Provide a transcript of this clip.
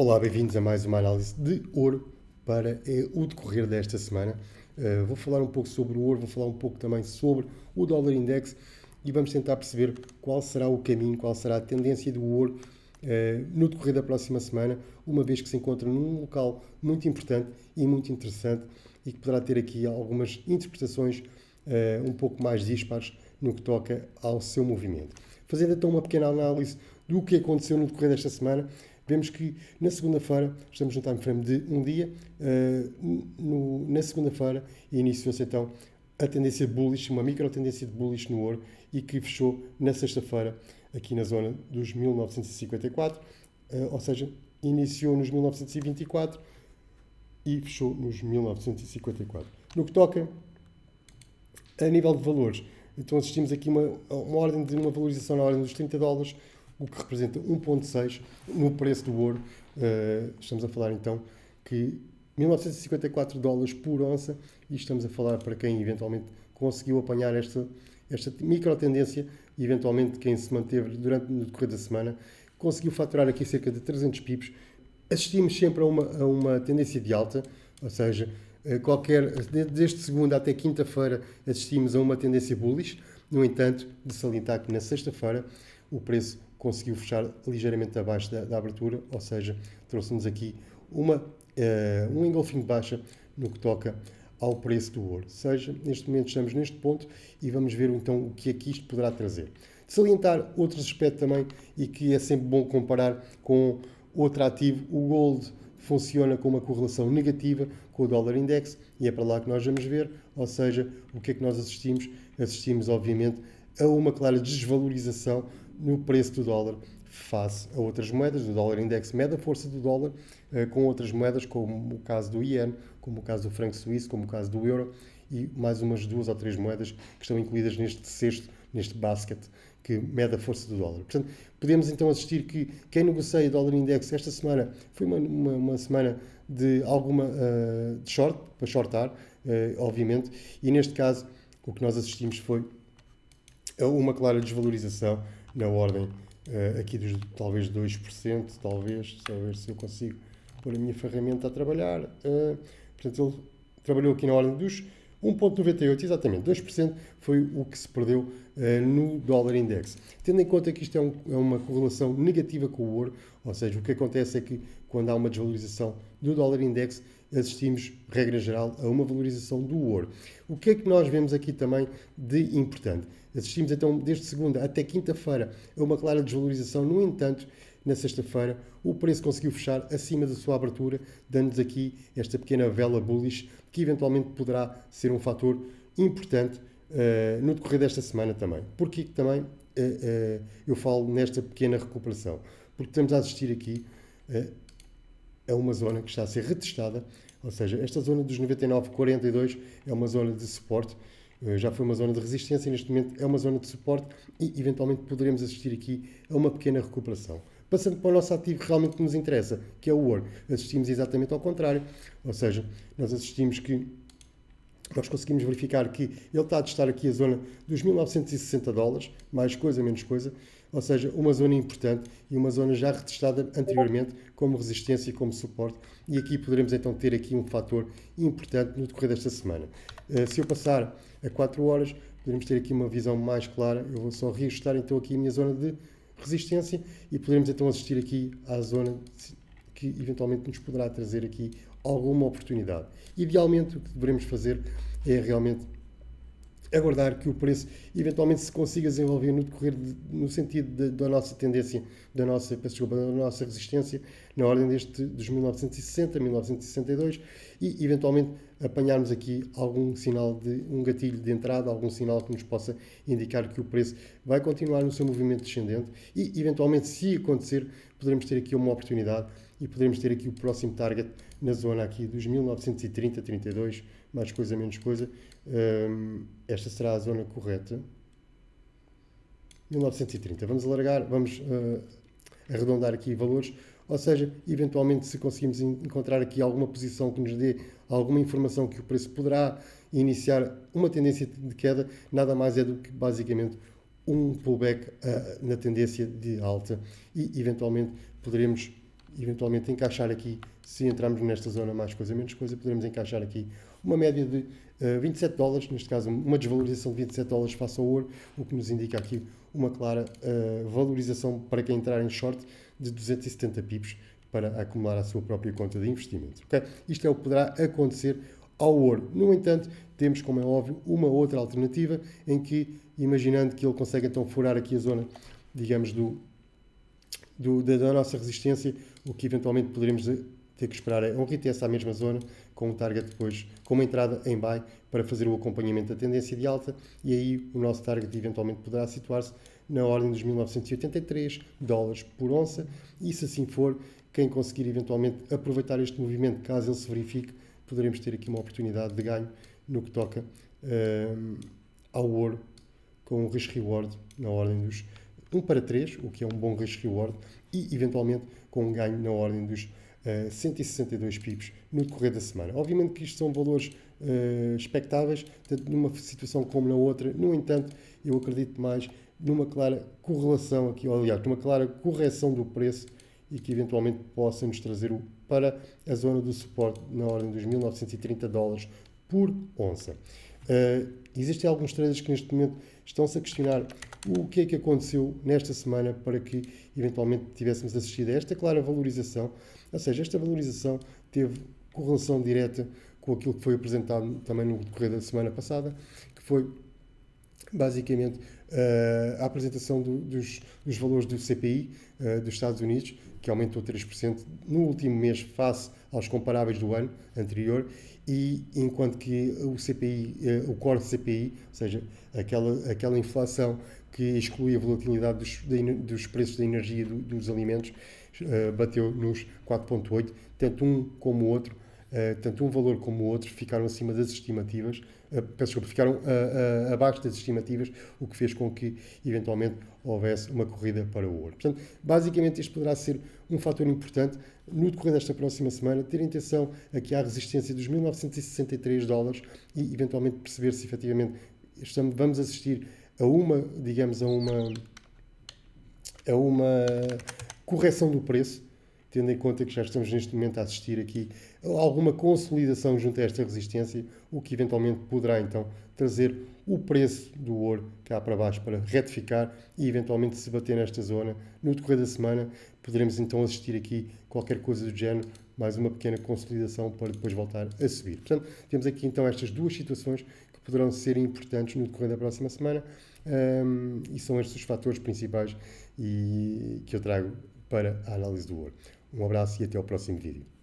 Olá, bem-vindos a mais uma análise de ouro para o decorrer desta semana. Vou falar um pouco sobre o ouro, vou falar um pouco também sobre o dólar index e vamos tentar perceber qual será o caminho, qual será a tendência do ouro no decorrer da próxima semana, uma vez que se encontra num local muito importante e muito interessante e que poderá ter aqui algumas interpretações um pouco mais dispares no que toca ao seu movimento. Fazendo então uma pequena análise do que aconteceu no decorrer desta semana, vemos que na segunda-feira, estamos no time frame de um dia, na segunda-feira iniciou-se então a tendência bullish, uma micro tendência de bullish no ouro e que fechou na sexta-feira aqui na zona dos 1954, ou seja, iniciou nos 1924 e fechou nos 1954. No que toca a nível de valores, então assistimos aqui uma ordem de uma valorização na ordem dos $30, o que representa 1,6 no preço do ouro. Estamos a falar então que $1954 por onça e estamos a falar para quem eventualmente conseguiu apanhar esta micro tendência e eventualmente quem se manteve durante o decorrer da semana conseguiu faturar aqui cerca de 300 pips. Assistimos sempre a uma tendência de alta, ou seja, desde segunda até quinta-feira assistimos a uma tendência bullish. No entanto, de salientar que na sexta-feira o preço conseguiu fechar ligeiramente abaixo da abertura, ou seja, trouxe-nos aqui um engolfinho de baixa no que toca ao preço do ouro. Ou seja, neste momento estamos neste ponto e vamos ver então o que é que isto poderá trazer. De salientar outro aspecto também, e que é sempre bom comparar com outro ativo, o gold funciona com uma correlação negativa com o dólar index e é para lá que nós vamos ver, ou seja, o que é que nós assistimos? Assistimos, obviamente, a uma clara desvalorização no preço do dólar face a outras moedas. O dólar index mede a força do dólar com outras moedas, como o caso do iene, como o caso do franco suíço, como o caso do euro e mais umas 2 ou 3 moedas que estão incluídas neste cesto, neste basket, que mede a força do dólar. Portanto, podemos então assistir que quem negocia o dólar index esta semana foi uma semana de alguma de short, para shortar, obviamente, e neste caso o que nós assistimos foi a uma clara desvalorização na ordem aqui dos talvez 2%, talvez, só ver se eu consigo pôr a minha ferramenta a trabalhar. Portanto, ele trabalhou aqui na ordem dos 1,98, exatamente, 2% foi o que se perdeu no dólar index. Tendo em conta que isto é uma correlação negativa com o ouro, ou seja, o que acontece é que quando há uma desvalorização do dólar index, assistimos, regra geral, a uma valorização do ouro. O que é que nós vemos aqui também de importante? Assistimos então, desde segunda até quinta-feira, a uma clara desvalorização. No entanto, na sexta-feira, o preço conseguiu fechar acima da sua abertura, dando-nos aqui esta pequena vela bullish, que eventualmente poderá ser um fator importante no decorrer desta semana também. Porque também eu falo nesta pequena recuperação? Porque estamos a assistir aqui a uma zona que está a ser retestada, ou seja, esta zona dos 99,42 é uma zona de suporte, já foi uma zona de resistência e neste momento é uma zona de suporte e eventualmente poderemos assistir aqui a uma pequena recuperação. Passando para o nosso ativo que realmente nos interessa, que é o ouro, assistimos exatamente ao contrário, ou seja, nós conseguimos verificar que ele está a testar aqui a zona dos $1960, mais coisa, menos coisa, ou seja, uma zona importante e uma zona já retestada anteriormente como resistência e como suporte, e aqui poderemos então ter aqui um fator importante no decorrer desta semana. Se eu passar a 4 horas, poderemos ter aqui uma visão mais clara. Eu vou só reajustar então aqui a minha zona de resistência e poderemos então assistir aqui à zona que eventualmente nos poderá trazer aqui alguma oportunidade. Idealmente o que devemos fazer é realmente aguardar que o preço eventualmente se consiga desenvolver no decorrer no sentido da nossa tendência, da nossa resistência na ordem dos 1960, 1962 e eventualmente apanharmos aqui algum sinal de um gatilho de entrada, algum sinal que nos possa indicar que o preço vai continuar no seu movimento descendente e eventualmente, se acontecer, poderemos ter aqui uma oportunidade e poderemos ter aqui o próximo target na zona aqui dos 1930, 32, mais coisa, menos coisa. Esta será a zona correta. 1930. Vamos alargar, vamos arredondar aqui valores, ou seja, eventualmente se conseguimos encontrar aqui alguma posição que nos dê alguma informação que o preço poderá iniciar uma tendência de queda, nada mais é do que basicamente um pullback na tendência de alta e eventualmente poderemos eventualmente encaixar aqui, se entrarmos nesta zona mais coisa, menos coisa, poderemos encaixar aqui uma média de $27, neste caso uma desvalorização de $27 face ao ouro, o que nos indica aqui uma clara valorização para quem entrar em short de 270 pips para acumular a sua própria conta de investimento. Okay? Isto é o que poderá acontecer ao ouro. No entanto, temos, como é óbvio, uma outra alternativa em que, imaginando que ele consegue então furar aqui a zona, digamos, da nossa resistência, o que eventualmente poderemos ter que esperar é um retest à mesma zona, com um target depois, com uma entrada em buy, para fazer o acompanhamento da tendência de alta, e aí o nosso target eventualmente poderá situar-se na ordem dos $1983 por onça, e se assim for, quem conseguir eventualmente aproveitar este movimento, caso ele se verifique, poderemos ter aqui uma oportunidade de ganho no que toca ao ouro, com um risk-reward na ordem dos 1 para 3, o que é um bom risk-reward, e eventualmente com um ganho na ordem dos 162 pips no decorrer da semana. Obviamente que isto são valores expectáveis, tanto numa situação como na outra. No entanto, eu acredito mais numa clara correlação aqui, ou aliás, numa clara correção do preço, e que eventualmente possa nos trazer para a zona do suporte na ordem dos $1930 por onça. Existem alguns traders que neste momento estão-se a questionar o que é que aconteceu nesta semana para que eventualmente tivéssemos assistido a esta clara valorização, ou seja, esta valorização teve correlação direta com aquilo que foi apresentado também no decorrer da semana passada, que foi basicamente a apresentação dos valores do CPI dos Estados Unidos, que aumentou 3% no último mês face aos comparáveis do ano anterior, e enquanto que o CPI, o core CPI, ou seja, aquela inflação que exclui a volatilidade dos preços da energia e dos alimentos, bateu nos 4,8, tanto um como o outro, tanto um valor como o outro ficaram acima das estimativas, ficaram abaixo das estimativas, o que fez com que eventualmente houvesse uma corrida para o ouro. Portanto, basicamente isto poderá ser um fator importante no decorrer desta próxima semana, ter atenção aqui à resistência dos $1963 e eventualmente perceber se efetivamente vamos assistir a uma correção do preço, tendo em conta que já estamos neste momento a assistir aqui a alguma consolidação junto a esta resistência, o que eventualmente poderá então trazer o preço do ouro cá para baixo para retificar e eventualmente se bater nesta zona. No decorrer da semana poderemos então assistir aqui qualquer coisa do género, mais uma pequena consolidação para depois voltar a subir. Portanto, temos aqui então estas duas situações que poderão ser importantes no decorrer da próxima semana, e são estes os fatores principais que eu trago para a análise do ouro. Um abraço e até ao próximo vídeo.